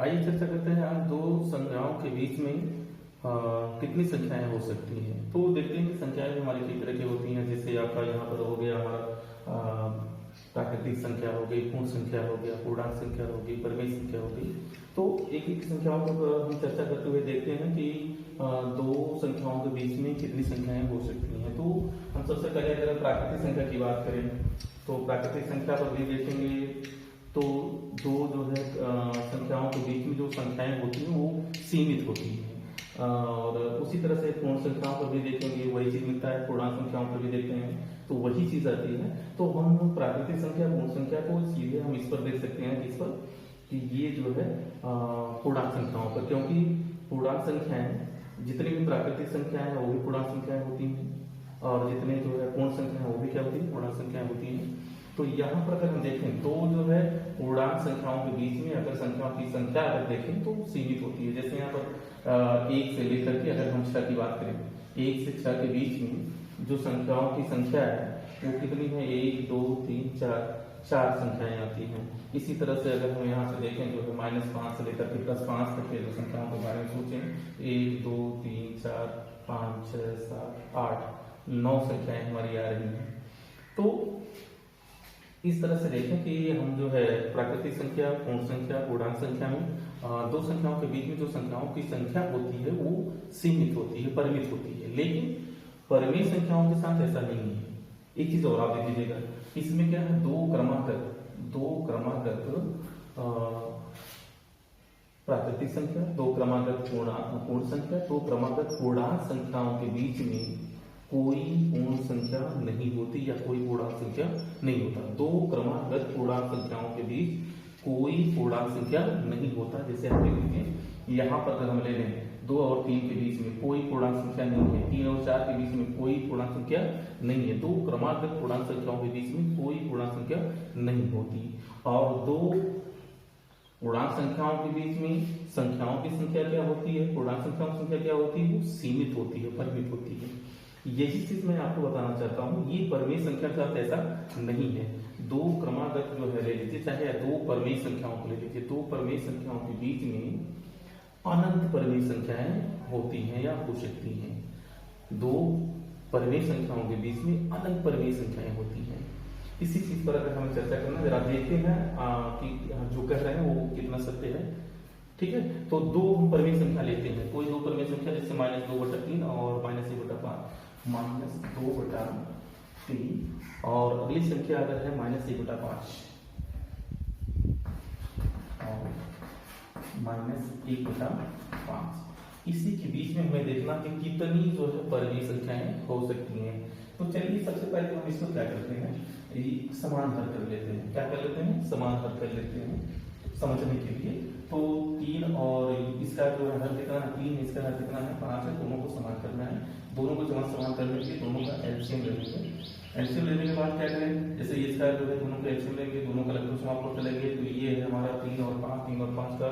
आइए चर्चा करते हैं आज दो संख्याओं के बीच में कितनी संख्याएं हो सकती हैं। तो देखते हैं कि संख्याएं हमारी किस तरह की होती हैं। जैसे आपका यहाँ पर हो गया हमारा प्राकृतिक संख्या हो गई, पूर्ण संख्या हो गया, पूर्णांक संख्या हो गई, परिमेय संख्या हो गई। तो एक एक संख्याओं पर हम चर्चा करते हुए देखते हैं कि दो संख्याओं के बीच में कितनी संख्याएं हो सकती हैं। तो हम सबसे पहले अगर प्राकृतिक संख्या की बात करें तो प्राकृतिक संख्या पर भी देखेंगे तो दो जो है संख्याओं के बीच में जो संख्याएं होती हैं वो सीमित होती हैं। और उसी तरह से पूर्ण संख्याओं पर भी देखेंगे वही चीज मिलता है, पूर्णांक संख्याओं पर भी देखते हैं तो वही चीज आती है। तो हम प्राकृतिक संख्या पूर्ण संख्या को सीधे हम इस पर देख सकते हैं, इस पर कि ये जो है पूर्णांक संख्याओं पर, क्योंकि पूर्णांक संख्याएं जितनी भी प्राकृतिक संख्याएं हैं वो भी पूर्णांक संख्याएं होती हैं और जितने जो है पूर्ण संख्या वो भी क्या होती है, पूर्णांक संख्याएं होती हैं। तो यहाँ पर अगर हम देखें तो जो है पूर्णांक संख्याओं के बीच में अगर संख्याओं की संख्या अगर देखें तो सीमित होती है। जैसे यहाँ पर 1 से लेकर के अगर हम 6 की बात करें, 1 से 6 के बीच में जो संख्याओं की संख्या है वो कितनी है, 1 2 3 4 संख्याएं आती हैं। इसी तरह से अगर हम यहाँ से देखें जो है -5 से लेकर के +5 तक के जो संख्याओं के बारे में सोचें, 1 2 3 4 5 6 7 8 9 संख्याएं हमारी आ रही हैं। तो इस तरह से देखें कि हम जो है प्राकृतिक संख्या, पूर्ण संख्या, पूर्णांक संख्या में दो संख्याओं के बीच में जो संख्याओं की संख्या होती है वो सीमित होती है, परिमित होती है। लेकिन परिमेय संख्याओं के साथ ऐसा नहीं है। एक चीज और आप देख लीजिएगा, इसमें क्या है, दो क्रमागत प्राकृतिक संख्या, दो क्रमागत पूर्ण संख्या, दो क्रमागत पूर्णांक संख्याओं के बीच में कोई पूर्ण संख्या नहीं होती या कोई पूर्णांक संख्या नहीं होता। दो क्रमागत पूर्णांक संख्याओं के बीच कोई पूर्णांक संख्या नहीं होता। जैसे हम देखेंगे यहाँ पर अगर हम ले लें 2 और 3 के बीच में कोई पूर्णांक संख्या नहीं है, 3 और 4 के बीच में कोई पूर्णांक संख्या नहीं है। दो क्रमागत पूर्णांक संख्याओं के बीच में कोई पूर्णांक संख्या नहीं होती। और दो पूर्णांक संख्याओं के बीच में संख्याओं की संख्या क्या होती है, पूर्णांक संख्याओं की संख्या क्या होती है, वो सीमित होती है, परिमित होती है। यही चीज मैं आपको बताना चाहता हूँ। ये परिमेय संख्या के साथ ऐसा नहीं है। दो क्रमागत जो है ले लीजिए, चाहे दो परिमेय संख्याओं को ले लीजिए, दो परिमेय संख्याओं के बीच में अनंत परिमेय संख्याएं होती हैं या हो सकती हैं। दो परिमेय संख्याओं के बीच में अनंत परिमेय संख्याएं होती हैं। इसी चीज पर अगर हमें चर्चा करना, जरा देखते हैं कि जो कह रहे हैं वो कितना सत्य है। ठीक है, तो दो हम परिमेय संख्या लेते हैं। कोई दो परिमेय संख्या जैसे -2/3 और -1/5, -2/3 और अगली संख्या अगर है -1/5 और -1/5, इसी के बीच में हमें देखना कि कितनी जो है परिमेय संख्याएं हो सकती हैं। तो चलिए सबसे पहले हम इसको क्या करते हैं, समान हल कर लेते हैं। क्या कर लेते हैं, समान हल कर लेते हैं समझने के लिए। तो 3 और इसका जो है हल कितना है, 3, इसका हल कितना है, 5 है। दोनों को समान करना है। दोनों को जब समान करने के लिए दोनों का एलसीएम ले लेंगे। एलसीएम लेने के बाद क्या करें, जैसे इसका जो है दोनों का एलसीएम लेंगे, दोनों का लगभग समापन करेंगे। तो ये है हमारा 3 और 5 का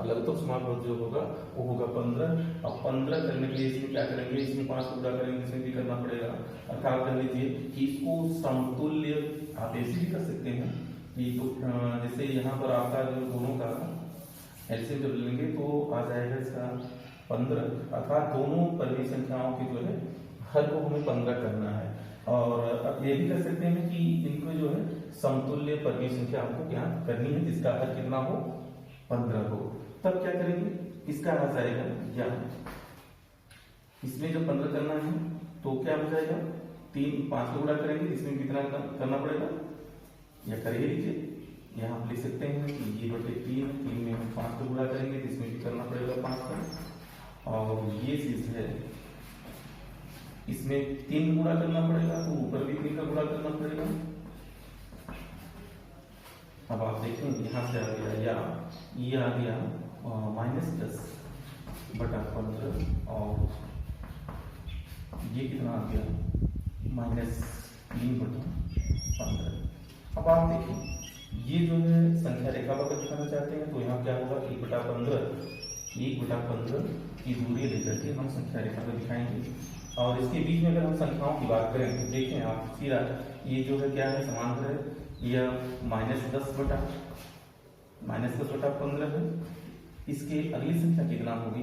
लगभग समापन जो होगा वो होगा 15। अब 15 करने के लिए इसमें क्या करेंगे, इसमें 5 को गुणा करेंगे, इसमें भी करना पड़ेगा। अर्थात कर लीजिए कि इसको समतुल्य आप ऐसे भी कर सकते हैं कि जैसे यहाँ पर आपका जो दोनों का एलसीएम जब लेंगे तो आ जाएगा इसका 15। अर्थात दोनों परिमेय संख्याओं की जो है हल को हमें 15 करना है। और अब ये भी कर सकते हैं कि इनको जो है समतुल्य परिमेय संख्या आपको ज्ञात करनी है जिसका हल कितना हो, 15 हो। तब क्या करेंगे, इसका आ जाएगा यहाँ, इसमें जब 15 करना है तो क्या हो जाएगा, 3 5 को गुणा करेंगे, इसमें कितना करना पड़ेगा या करिए लीजिए। यहाँ आप लिख सकते हैं कि ये बटे 3 में हम 5 को गुणा करेंगे तो इसमें भी करना पड़ेगा 5 का। और ये चीज है, इसमें 3 गुणा करना पड़ेगा तो ऊपर भी 3 का गुणा करना पड़ेगा। अब आप देखें यहाँ से आ गया या ये आ गया -10/15 और ये कितना आ गया, -3/15। अब आप देखिए ये जो है संख्या रेखा पर दिखाना चाहते हैं तो यहाँ क्या होगा, 1/15 की दूरी लेकर के हम संख्या रेखा पर दिखाएंगे। और इसके बीच में अगर हम संख्याओं की बात करें तो देखें आप सीधा ये जो है क्या है, समांतर है। यह -10/15 है इसके अगली संख्या कितना होगी,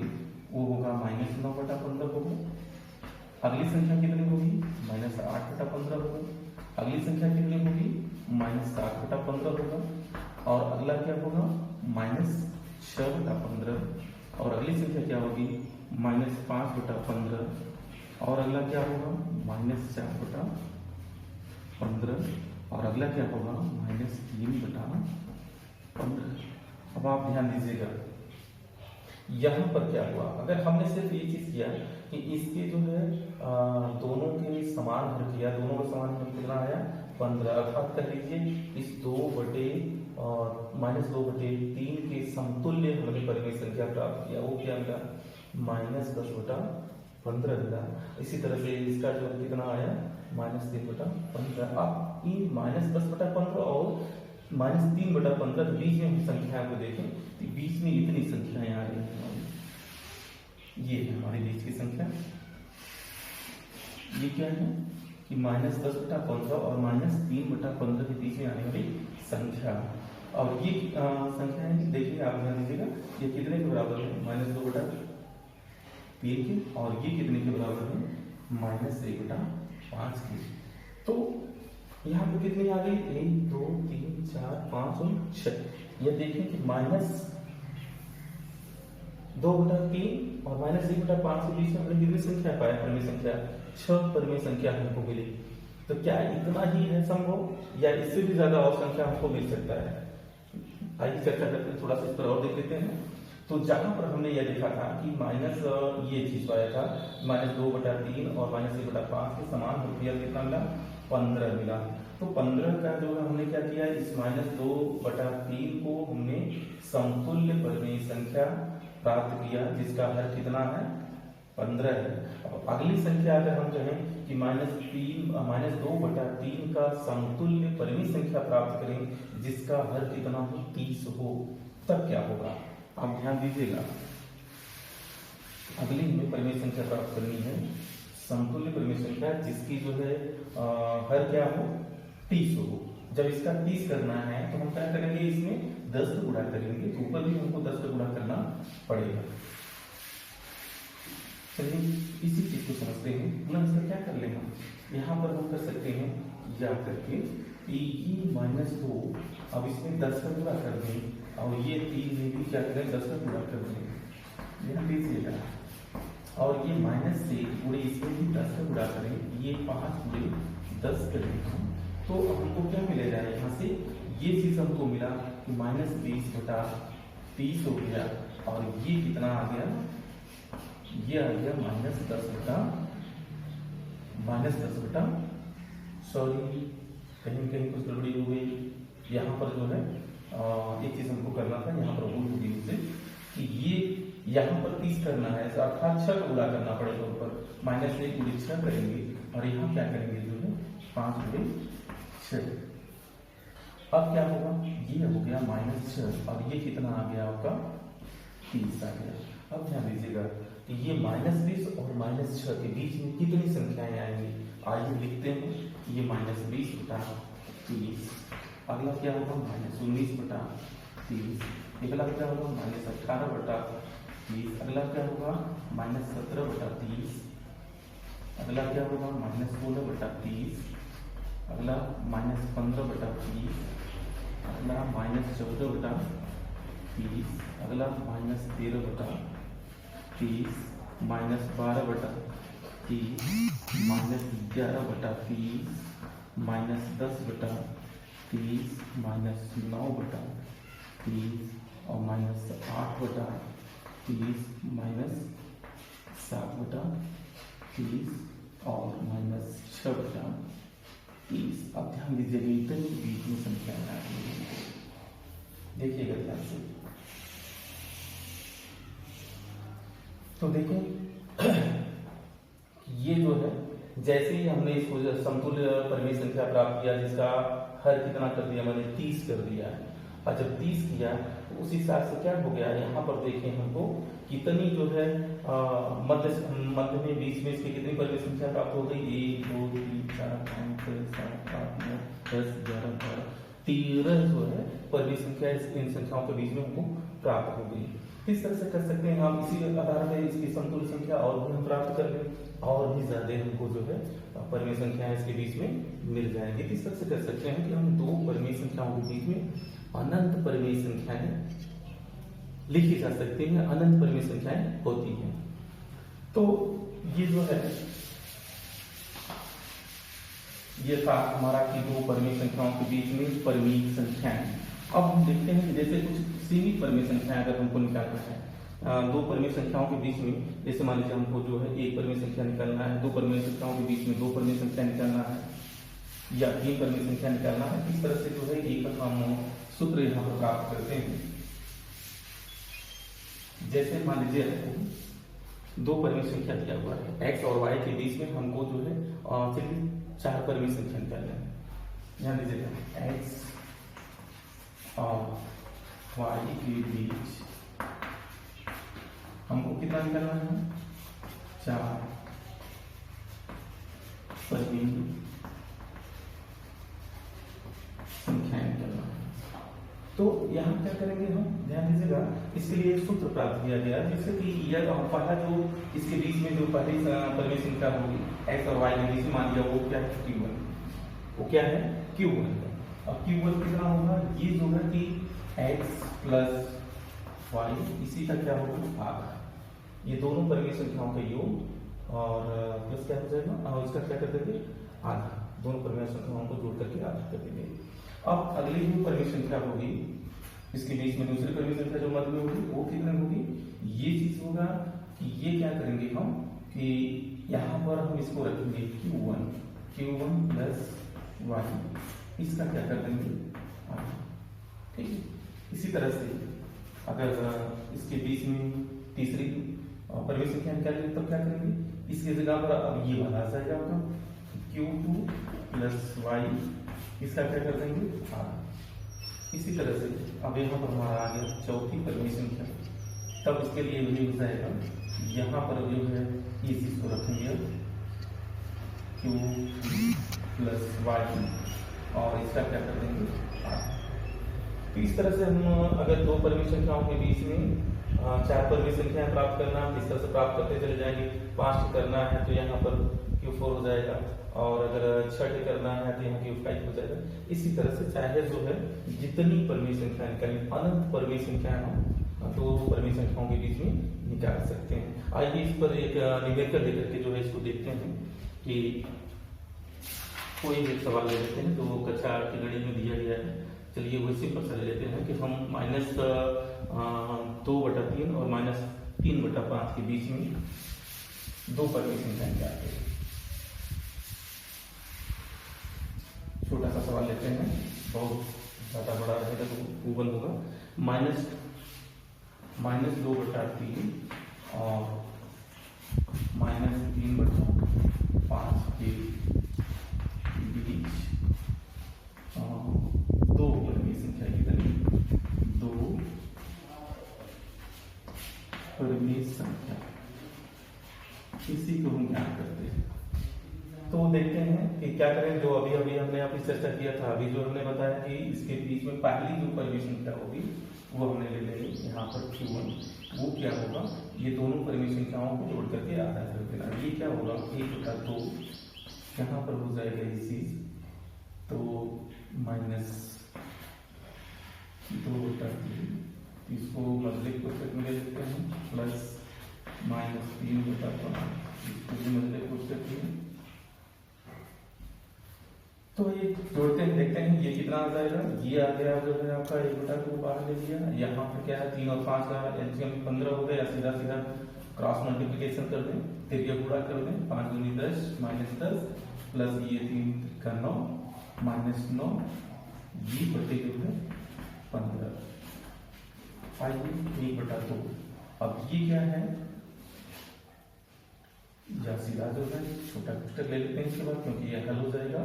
वो होगा -9/15 होगा। अगली संख्या कितनी होगी, -8/15 होगा। अगली संख्या कितनी होगी, -7/15 होगा। और अगला क्या होगा, -6/15। और अगली संख्या क्या होगी, -5/15। और अगला क्या होगा, -4/15। और अगला क्या होगा, -3/15। अब आप ध्यान दीजिएगा यहाँ पर क्या हुआ, अगर हमने सिर्फ ये चीज किया कि इसके जो है दोनों के समान हर किया, दोनों का समान हर कितना आया, 15। अर्थात कर लीजिए इस -2/3 के समतुल्य हमने परिमेय संख्या प्राप्त किया, वो क्या मिला, -10/15 मिला। इसी तरह से इसका जो कितना आया, -3/15। अब इन -10/15 और -3/15 बीच में हम संख्या को देखें तो बीच में इतनी संख्याएं आ रही हैं। ये है हमारे बीच की संख्या। ये क्या है कि -10/15 और -3/15 के बीच में आने वाली संख्या। और ये संख्या है, देखिए आप ध्यान दीजिएगा, ये कितने के बराबर है, -2/3 के। और ये कितने के बराबर है, -1/5 के। तो यहाँ पे कितनी आ गई, 1 2 3 4 5 और 6। ये देखें कि -2/3 और -1/5 के बीच में हमने कितनी संख्या पाया, परिमेय संख्या 6 परिमेय संख्या हमको मिली। तो क्या इतना ही है संभव, या इससे भी ज्यादा और संख्या हमको मिल सकता है? आइए चर्चा करते हैं, थोड़ा सा इस पर और देख लेते हैं। तो जहां पर हमने यह देखा था कि ये चीज पाया था, -2/3 और -1/5 के समान रुपया कितना मिला, 15 मिला। तो 15 का जो हमने क्या किया, इस -2/3 को हमने समतुल्य परिमेय संख्या प्राप्त किया, जिसका हर कितना है, 15 है। अब अगली संख्या अगर हम कहें कि -2/3 का समतुल्य परिमेय संख्या प्राप्त करें, जिसका हर कितना हो, 30 हो, तब क्या होगा, आप ध्यान दीजिएगा। अगली हमें परिमेय संख्या प्राप्त करनी है, समतुल्य परिमेय संख्या जिसकी जो है हर क्या हो, 30 हो। जब इसका 30 करना है तो हम क्या करेंगे, इसमें 10 का गुणा करेंगे, तो ऊपर भी हमको 10 का गुणा करना पड़ेगा। चलिए इसी चीज को समझते हैं। ना इसका क्या कर लेना, यहाँ पर हम कर सकते हैं या करके ये -2, अब इसमें 10 का गुणा कर दें, और ये 3 में भी क्या करें, 10 का गुणा कर दें, ध्यान दीजिएगा। और ये माइनस से पूरे इसमें भी 10 का गुणा करें, ये 5 पूरे 10 करें, तो हमको क्या मिलेगा, यहाँ से ये चीज हमको मिला कि -20/30 हो गया। और ये कितना आ गया, ये आ गया -10/, सॉरी कहीं कहीं कुछ गड़बड़ी हो गई। यहाँ पर जो है एक चीज हमको करना था, यहाँ पर भूल होगी मुझसे कि ये यहाँ पर 30 करना है, अर्थात 6 का गुणा करना पड़ेगा ऊपर, -1 गुणे 6 करेंगे, और यहाँ क्या करेंगे जो है 5 गुणे 6। अब क्या होगा, ये हो गया -6, और ये कितना आ गया आपका, 30 आ गया। अब ध्यान दीजिएगा कि ये -20 और -6 के बीच में कितनी संख्याएं आएंगी, आइए लिखते हैं। ये -20/30, अगला क्या होगा, -19/30, अगला क्या होगा, -18/30, अगला क्या होगा, -17/30, अगला क्या होगा, -16/30, अगला -15/30, अगला -14/30, अगला -13/30, -12/30, -11/30, -10/30, -9/30 और -8/30, -7/30 और -6/30। अब ध्यान दीजिएगा इतनी बीच में संख्या आ रही है, देखिएगा ध्यान से। तो देखें ये जो है, जैसे ही हमने इसको समतुल्य परिमेय संख्या प्राप्त किया, जिसका हर कितना कर दिया, मैंने 30 कर दिया है। और जब 30 किया तो उस हिसाब से क्या हो गया, यहाँ पर देखें हमको कितनी जो है मध्य में बीच में इसकी कितनी परिमेय संख्या प्राप्त हो गई, 1 2 3 4 5 6 7 8 9 10 11 12 13 जो है परिमेय संख्या इन संख्याओं के बीच में हमको प्राप्त हो गई। किस तरह से कर सकते हैं हम, इसी आधार पर इसकी समतुल्य संख्या और भी हम प्राप्त कर लें और भी ज्यादा हमको जो है परिमेय संख्याएं इसके बीच में मिल जाएंगी। किस तरह से कर सकते हैं कि हम दो परिमेय संख्याओं के बीच में अनंत परिमेय संख्याएं लिखी जा सकती हैं, अनंत परिमेय संख्याएं होती हैं। तो ये जो है ये था हमारा कि दो परिमेय संख्याओं के बीच में परिमेय संख्याएं। अब हम देखते हैं कि जैसे कुछ सीमित परिमेय संख्याएं अगर हमको निकालना है, दो परिमेय संख्याओं के बीच में, जैसे मान लीजिए हमको जो है एक परिमेय संख्या निकालना है, दो परिमेय संख्याओं के बीच में दो परिमेय संख्या निकालना है या तीन परिमेय संख्या निकालना है, इस तरह से जो है एक हम सूत्र यहाँ पर प्राप्त करते हैं। जैसे मान लीजिए दो परिमेय संख्या दिया हुआ है, x और y के बीच में हमको जो है चलिए चार परिमेय संख्या निकालना है। ध्यान दीजिएगा x और y के बीच हमको कितना निकालना है, चार परिमेय संख्याएं निकालना है। तो यहाँ क्या करेंगे हम, ध्यान दीजिएगा, इसके लिए सूत्र प्राप्त किया गया जिससे कि यह पहला जो इसके बीच में जो पहली परिमेय संख्या होगी x और y के बीच में, मान लिया वो क्या है q1, वो क्या है q1। अब q1 कितना होगा, ये जो है कि x प्लस y इसी का क्या होगा आधा, ये दोनों परिमेय संख्याओं का योग और प्लस क्या हो जाएगा और इसका क्या कर देंगे आधा, दोनों परिमेय संख्याओं को जोड़ करके आधा कर देंगे। अब अगली जो परिमेय संख्या होगी इसके बीच में दूसरी परिमेय संख्या जो मध्य में होगी वो कितनी होगी, ये चीज होगा कि ये क्या करेंगे हम कि यहाँ पर हम इसको रखेंगे q1 प्लस y, इसका क्या कर देंगे आधा, ठीक है। इसी तरह से अगर इसके बीच में तीसरी परिमेय संख्या निकालेंगे तब क्या करेंगे, इसकी जगह पर अब ये वाला आ जाएगा q2 प्लस y, इसका क्या कर देंगे आधा। इसी तरह से अब यहाँ पर हमारा आ गया चौथी परिमेय संख्या, तब इसके लिए वही हो जाएगा, यहाँ पर जो है इस चीज को रखेंगे q प्लस y और इसका क्या कर देंगे आधा। तो इस तरह से हम अगर दो परिमेय संख्याओं के बीच में चार परिमेय संख्याएं प्राप्त करना, इस तरह से प्राप्त करते चले जाएंगे। 5 करना है तो यहाँ पर q4 हो जाएगा और अगर 6 करना है तो यहाँ q5 हो जाएगा। इसी तरह से चाहे जो है जितनी परिमेय संख्या निकालें, अनंत परिमेय संख्या हम दो परिमेय संख्याओं के बीच में निकाल सकते हैं। आइए इस पर एक न्यूमेरिकल लेकर के जो है इसको देखते हैं कि कोई भी सवाल ले लेते हैं तो वो कक्षा 8 की गणित में दिया गया है। चलिए वो सिंपल सा ले लेते हैं कि हम -2/3 और -3/5 के बीच में दो परिमेय संख्या निकालते हैं। छोटा सा सवाल लेते हैं, बहुत ज्यादा बड़ा रहेगा तो ऊपर होगा। -2/3 और -3/5 के बीच दो परिमेय संख्या कितनी, दो परिमेय संख्या, इसी को हम ज्ञात करते हैं। तो देखते हैं कि क्या करें, जो अभी अभी हमने अभी चर्चा किया था, अभी जो हमने बताया कि इसके बीच में पहली जो परिमेय संख्या होगी वो हमने ले लेंगे यहाँ पर q1, वो क्या होगा, ये दोनों परिमेय संख्याओं को जोड़ करके आधा कर देना। ये क्या होगा 1/2, यहाँ पर हो जाएगा ये चीज, तो -2/3, इसको मजलिक कोष्ठक में ले लेते हैं, प्लस -3/5, इसको भी मजलिक कोष्ठक में। तो ये जोड़ते हैं, देखते हैं ये कितना आ जाएगा। ये आ गया जो है आपका 1/2 बाहर ले लिया, यहाँ पर क्या है 3 और 5 का एलसीएम 15 हो गया, सीधा सीधा क्रॉस मल्टीप्लिकेशन कर दें, फिर ये गुणा कर दें, 5 दूनी 10 -10 प्लस ये 3 का 9 -9, ये बटे जो है 15, आइए 1/2। अब ये क्या है, या सीधा जो है छोटा कोष्ठक ले लेते हैं इसके बाद, क्योंकि ये हल हो जाएगा।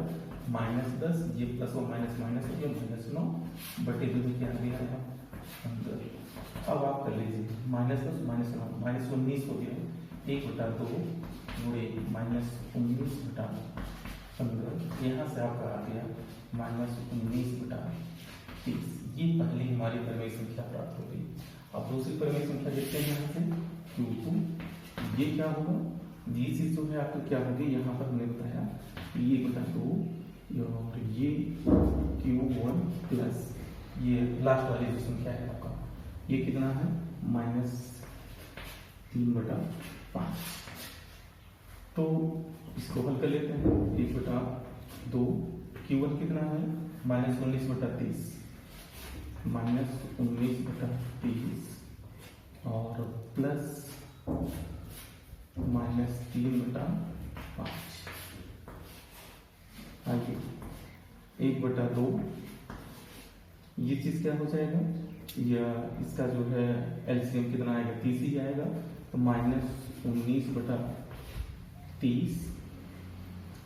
-10, ये प्लस और माइनस माइनस हो गया, -9 बटे जो भी क्या दिया है 15। अब आप कर लीजिए -10 -9 -19 हो गया, 1/2 गुणे -19/15, यहाँ से आपका आ गया -19/30। ये पहली हमारी परिमेय संख्या प्राप्त हो गई। अब दूसरी परिमेय संख्या देखते हैं यहाँ से Q2, ये क्या होगा, ये चीज जो है आपको क्या होगी, यहाँ पर हमने बताया ये बटा 2 और ये Q1 प्लस ये लास्ट वाली जो संख्या है आपका ये कितना है -3/5। तो इसको हल कर लेते हैं, 1/2 Q1 कितना है -19/30 -19/30 और प्लस -3/5। आगे 1/2 ये चीज क्या हो जाएगा, या इसका जो है एलसीएम कितना आएगा 30 ही आएगा, तो -19/30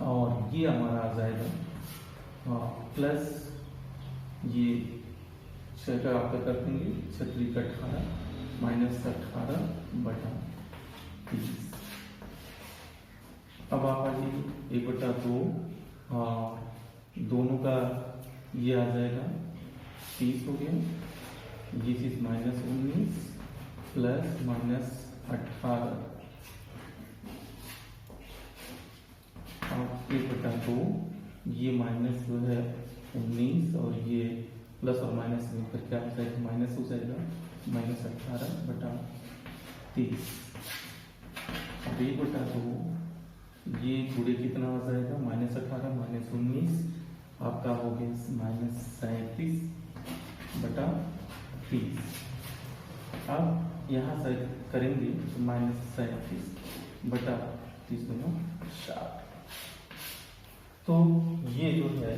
और ये हमारा आ जाएगा प्लस ये 6 का आपका कर देंगे 36 का 18 -18/30। अब आप आइए 1/2 दोनों का ये आ जाएगा 30 हो गया, ये चीज -19 प्लस -18 और 1/2 ये माइनस जो है 19 और ये प्लस और माइनस मिलकर क्या हो जाएगा, माइनस हो जाएगा -18/30। अब 1/2 ये पूरे कितना हो जाएगा -18 -19 आपका हो गया -37/30। अब यहाँ से करेंगे -37/30 गुना 60। तो ये जो है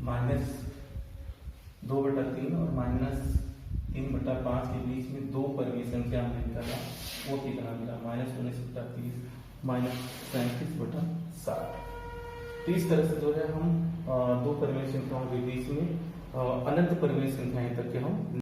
-2/3 और -3/5 के बीच में दो परिमेय संख्या हमने निकाला, वो कितना मिला -19/30 -37/60। तो इस तरह से जो है हम दो परिमेय संख्याओं के बीच में अनंत परिमेय संख्याएं तक के हम